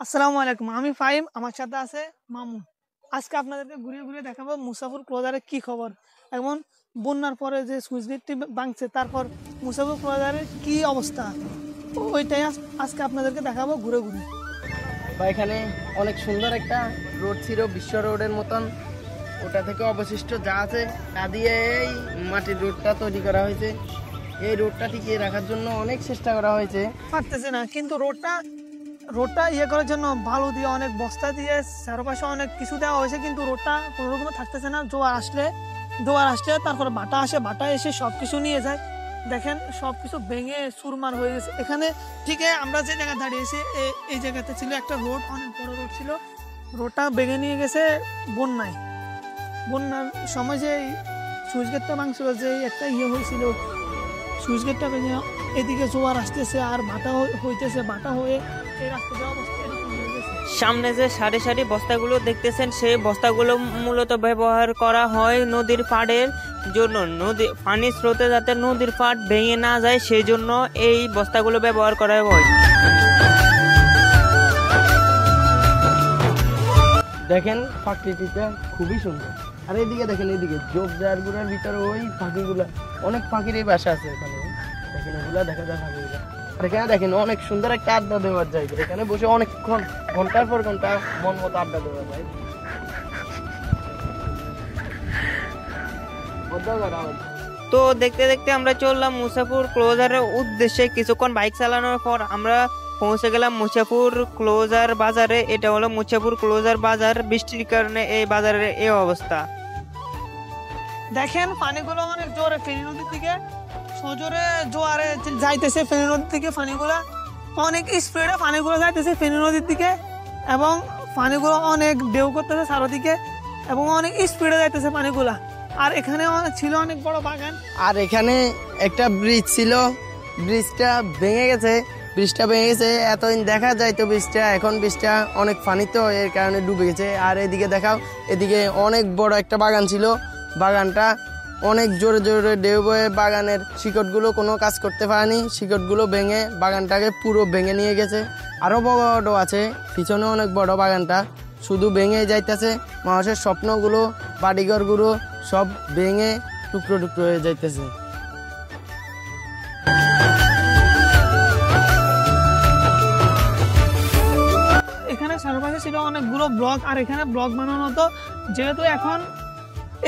আসসালামু আলাইকুম। আমি ফাহিম, আমার সাথে আছে মামুন। আজকে আপনাদেরকে ঘুরিয়ে ঘুরিয়ে দেখাবো মুসাফির ক্লোজারের কি খবর। এখন বন্যার পরে যে সুইচ গেটটি ভাঙছে, তারপর মুসাফির ক্লোজারের কি অবস্থা, ওইটাই আজকে আপনাদেরকে দেখাবো ঘুরে ঘুরে। বা এখানে অনেক সুন্দর একটা রোড ছিল, বিশ্ব রোডের মতন। ওটা থেকে অবশিষ্ট যা আছে তা দিয়ে এই মাটির রোডটা তৈরি করা হয়েছে। এই রোডটা টিকিয়ে রাখার জন্য অনেক চেষ্টা করা হয়েছে, পারতেছে না, কিন্তু রোডটা করার জন্য বালু দিয়ে, অনেক বস্তা দিয়ে, চারপাশে অনেক কিছু দেওয়া হয়েছে, কিন্তু রোডটা কোনো রকমে থাকতেছে না। জোয়ার আসলে তারপরে বাটা এসে সবকিছু নিয়ে যায়। দেখেন সবকিছু ভেঙে চুরমার হয়ে গেছে। এখানে ঠিক আমরা যে জায়গায় দাঁড়িয়েছি, এই জায়গাতে ছিল একটা রোড, অনেক বড় রোড ছিল। রোডটা ভেঙে নিয়ে গেছে বন্যার সময়। যে সুইচ গেটটা ভাঙছিল, যে একটা হয়েছিল, সুইচ গেটটা ভেঙে এদিকে জোয়ার আসতেছে আর বাটা হইতেছে। বাটা হয়ে এই রাস্তার অবস্থা এরকম হয়ে গেছে। সামনে যে সারি সারি বস্তাগুলো দেখতেছেন, সেই বস্তাগুলো মূলত ব্যবহার করা হয় নদীর পাড়ের জন্য। পানির স্রোতে যাতে নদীর পাড় ভেঙে না যায়, সেই জন্য এই বস্তাগুলো ব্যবহার করা হয়। দেখেন প্রাকৃতিকটা খুবই সুন্দর। আর এইদিকে দেখেন, এইদিকে ঝোপঝাড়গুলোর ভিতরে ওই পাখিগুলা, অনেক পাখির এই বাসা আছে এখানে। দেখেন এগুলা দেখা যায় পাখিগুলা। আর এখানে দেখেন অনেক সুন্দর একটা আড্ডা দেওয়ার জায়গা। এখানে বসে অনেকক্ষণ, ঘন্টার পর ঘন্টা মন মতো আড্ডা দেওয়া যায়। তো দেখতে দেখতে আমরা চললাম মুসাফির ক্লোজারের উদ্দেশ্যে। কিছুক্ষণ বাইক চালানোর পর আমরা পৌঁছে গেলাম মুসাফির ক্লোজার বাজারে। এটা হলো মুসাফির ক্লোজার বাজার। বৃষ্টির কারণে এই বাজারের এই অবস্থা। দেখেন পানিগুলো অনেক জোরে ফেনী নদীর দিকে, সজোরে জোয়ারে যাইতেছে। ফেনী নদীর দিকে পানিগুলো অনেক স্পিডে পানিগুলো যাইতেছে ফেনী নদীর দিকে, এবং পানিগুলো অনেক ঢেউ করতেছে চারদিকে, এবং অনেক স্পিডে যাইতেছে পানিগুলা। আর এখানে ছিল অনেক বড় বাগান। আর এখানে একটা ব্রিজ ছিল, ব্রিজটা ভেঙে গেছে। এতদিন দেখা যায় তো ব্রিজটা, এখন ব্রিজটা অনেক পানি, তো এর কারণে ডুবে গেছে। আর এদিকে দেখাও, এদিকে অনেক বড় একটা বাগান ছিল। বাগানটা অনেক জোরে জোরে ঢেউ বয়ে বাগানের শিকড়গুলো কোনো কাজ করতে পারেনি। শিকড়গুলো ভেঙে বাগানটাকে পুরো ভেঙে নিয়ে গেছে। আরও বড় আছে পিছনে অনেক বড়, বাগানটা শুধু ভেঙে যাইতেছে। মানুষের স্বপ্নগুলো, বাড়িঘরগুলো সব ভেঙে টুকরো টুকরো হয়ে যাইতেছে। এখানে চারপাশে ছিল অনেকগুলো ব্লক, আর এখানে ব্লক বানানো হতো। যেহেতু এখন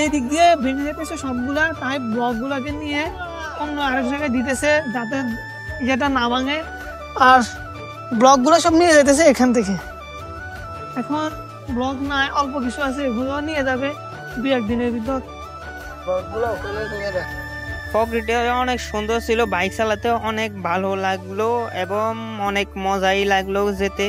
এই দিক দিয়ে ভেঙে যেতেছে সবগুলা, তাই ব্লকগুলোকে নিয়ে অন্য আরেক জায়গায় দিতেছে, যাতে যেটা না ভাঙে। আর ব্লকগুলো সব নিয়ে যেতেছে এখান থেকে। এখন ব্লক নাই, অল্প কিছু আছে, এগুলো নিয়ে যাবে 2-1 দিনের ভিতর। প্রকৃতি অনেক সুন্দর ছিল, বাইক চালাতে অনেক ভালো লাগলো এবং অনেক মজাই লাগলো যেতে।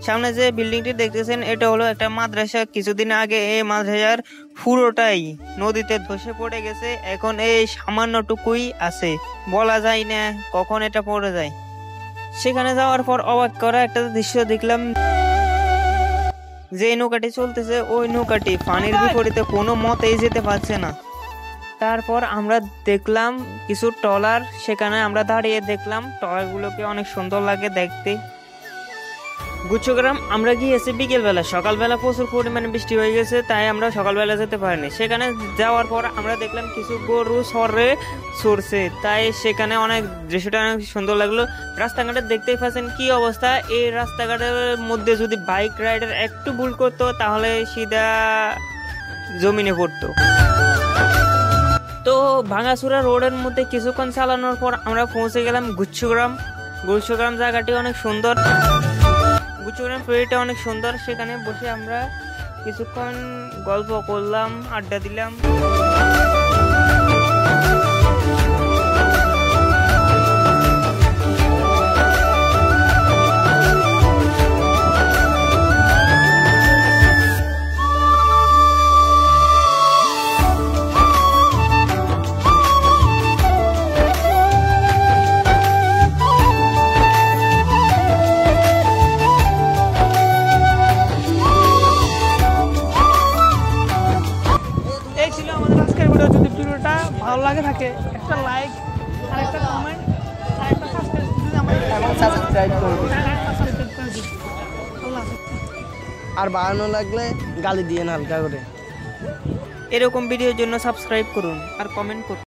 সামনে যে বিল্ডিংটি দেখতেছেন, এটা হলো একটা মাদ্রাসা। কিছুদিন আগে এই মাদ্রাসার পুরোটাই নদীতে ধসে পড়ে গেছে। এখন এই সামান্যটুকুই আছে, বলা যায় না কখন এটা পড়ে যায়। সেখানে যাওয়ার পর অবাক করা একটা দৃশ্য দেখলাম। যে নৌকাটি চলতেছে, ওই নৌকাটি পানির বিপরীতে কোনো মতেই যেতে পারছে না। তারপর আমরা দেখলাম কিছু ট্রলার, সেখানে আমরা দাঁড়িয়ে দেখলাম ট্রলারগুলোকে। অনেক সুন্দর লাগে দেখতে। গুচ্ছগ্রাম আমরা গিয়েছি বিকেলবেলা। সকালবেলা প্রচুর পরিমাণে বৃষ্টি হয়ে গেছে, তাই আমরা সকালবেলা যেতে পারিনি। সেখানে যাওয়ার পর আমরা দেখলাম কিছু গরু সরে সরছে, তাই সেখানে অনেক দৃশ্যটা অনেক সুন্দর লাগলো। রাস্তাঘাটে দেখতেই পাচ্ছেন কি অবস্থা। এই রাস্তাঘাটের মধ্যে যদি বাইক রাইডার একটু ভুল করতো, তাহলে সিধা জমিনে পড়তো। তো ভাঙাচুরা রোডের মধ্যে কিছুক্ষণ চালানোর পর আমরা পৌঁছে গেলাম গুচ্ছগ্রাম জায়গাটি অনেক সুন্দর। গুচ্ছগ্রাম ফেরিটা অনেক সুন্দর। সেখানে বসে আমরা কিছুক্ষণ গল্প করলাম, আড্ডা দিলাম। যদি ভিডিওটা ভালো লাগে থাকে, একটা লাইক আর একটা কমেন্ট আর একটা সাবস্ক্রাইব যদি আমাদের আর বাড়ানো লাগলে গালি দিয়ে হালকা করে। এরকম ভিডিওর জন্য সাবস্ক্রাইব করুন আর কমেন্ট করুন।